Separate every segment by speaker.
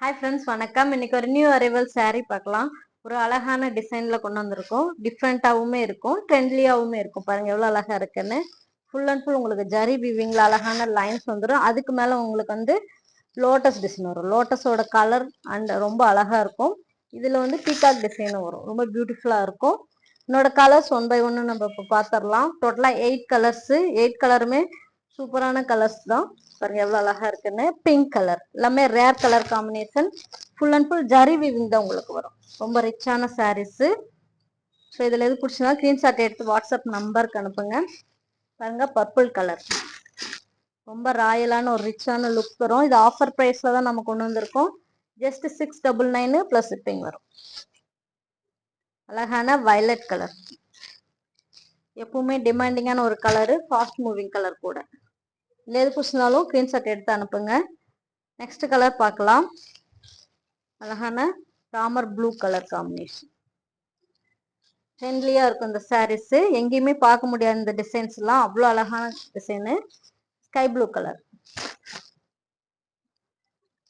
Speaker 1: Hi friends, வணக்கம். இன்னைக்கு ஒரு நியூ அரைவல் saree பார்க்கலாம். ஒரு அழகான டிசைன்ல கொண்டு வந்திருக்கோம். டிஃப்ரெண்டாவுமே இருக்கும், ட்ரெண்ட்லியாவுமே இருக்கும். பாருங்க எவ்வளவு அழகா இருக்குன்னு. ஃபுல் அண்ட் ஃபுல் உங்களுக்கு ஜரி வீவிங்ல அழகான லைன்ஸ் வந்துடும். அதுக்கு மேல உங்களுக்கு வந்து லோட்டஸ் டிசைன் வரும். லோட்டஸோட கலர் அண்ட் ரொம்ப அழகா இருக்கும். இதுல வந்து பீகாக் டிசைனும் வரும். ரொம்ப பியூட்டிஃபுல்லா இருக்கும். என்னோட கலர்ஸ் 1 by 1 நம்ம இப்போ பார்த்துடலாம். டோட்டலா 8 கலர்ஸ். 8 கலருமே சூப்பரான கலர்ஸ் தான். பாருங்க எவ்வளவு அழகா இருக்குன்னு. பிங்க் கலர் எல்லாமே rare colour combination. Full and full zari weaving தான் உங்களுக்கு வரும். ரொம்ப ரிச்சான சாரீஸ். ஸோ இதுல எது பிடிச்சா ஸ்கிரீன்ஷாட் எடுத்து வாட்ஸ்அப் நம்பருக்கு அனுப்புங்க. பாருங்க பர்பிள் கலர் ரொம்ப ராயலான ஒரு ரிச்சான லுக் வரும். இது ஆஃபர் பிரைஸ்ல தான் நம்ம கொண்டு வந்திருக்கோம். ஜஸ்ட் 699 பிளஸ் ஷிப்பிங் வரும். அழகான வயலட் கலர் எப்பவுமே டிமாண்டிங்கான ஒரு கலரு, ஃபாஸ்ட் மூவிங் கலர் கூட. இல்லை எது பிடிச்சினாலும் ஸ்கிரீன்ஷாட் எடுத்து அனுப்புங்க. நெக்ஸ்ட் கலர் பார்க்கலாம். அழகான ராமர் ப்ளூ கலர் காம்பினேஷன். ஃப்ரெண்ட்லியா இருக்கும் இந்த சாரீஸ். எங்கேயுமே பார்க்க முடியாது இந்த டிசைன்ஸ் எல்லாம். அவ்வளோ அழகான டிசைனு. ஸ்கை ப்ளூ கலர்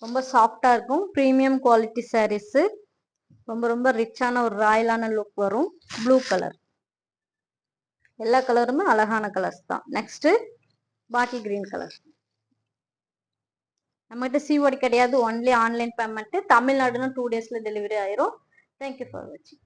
Speaker 1: ரொம்ப சாஃப்டா இருக்கும். Premium quality sarees. ரொம்ப ரொம்ப ரிச்சான ஒரு ராயலான லுக் வரும். ப்ளூ கலர் எல்லா கலருமே அழகான கலர்ஸ் தான். Next bottle green colour. நம்மகிட்ட சிஓடி கிடையாது, ஒன்லி ஆன்லைன் பேமெண்ட். தமிழ்நாடுனா 2 daysல டெலிவரி ஆயிரும். தேங்க்யூ ஃபார் வாட்சிங்.